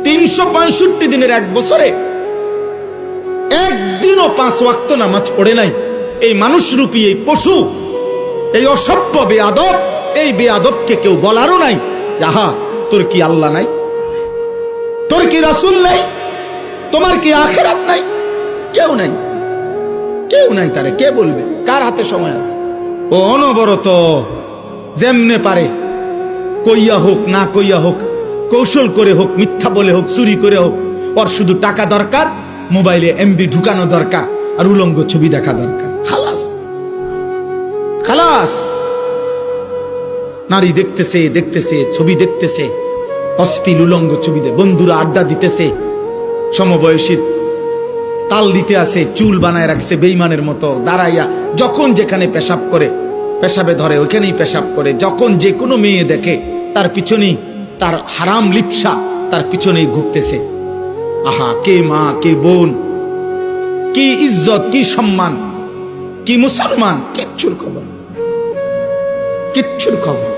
365 দিনের এক বছরে একদিনও 5 ওয়াক্ত নামাজ পড়ে নাই এই মানুষরূপী এই পশু, এই অসভ্য বেয়াদব, এই বেয়াদবকে কেউ বলারও নাই যাহা তোর কি আল্লাহ নাই, তোর কি রাসূল নাই, তোমার কি আখিরাত নাই? কেউ নাই, কেউ নাই। তারে কে বলবে? কার হাতে সময় আছে? ও অনবরত যেমনে পারে কইয়া হোক না কইয়া হোক, কৌশল করে হোক, মিথ্যা বলে হোক, চুরি করে হোক, ওর শুধু টাকা দরকার, মোবাইলে এমবি ঢুকানো দরকার, আর উলঙ্গ ছবি দেখা দরকার। খালাস খালাস। নারী দেখতেছে দেখতেছে, ছবি দেখতেছে, অশ্লীল উলঙ্গ ছবি দে, বন্ধুরা আড্ডা দিতেছে, সমবয়সী তাল দিতে আছে, চুল বানায় রাখছে বেঈমানের মতো দাঁড়াইয়া, যখন যেখানে পেশাব করে, পেশাবে ধরে ওইখানেই পেশাব করে, যখন যে কোনো মেয়ে দেখে তার পিছনেই তার হারাম লিপসা, তার পিছনেই ঘুরতেছে। আহা, কে মা, কে বোন, কি ইজ্জত, কি সম্মান, কি মুসলমান, কিচ্ছুর খবর, কিচ্ছুর খবর।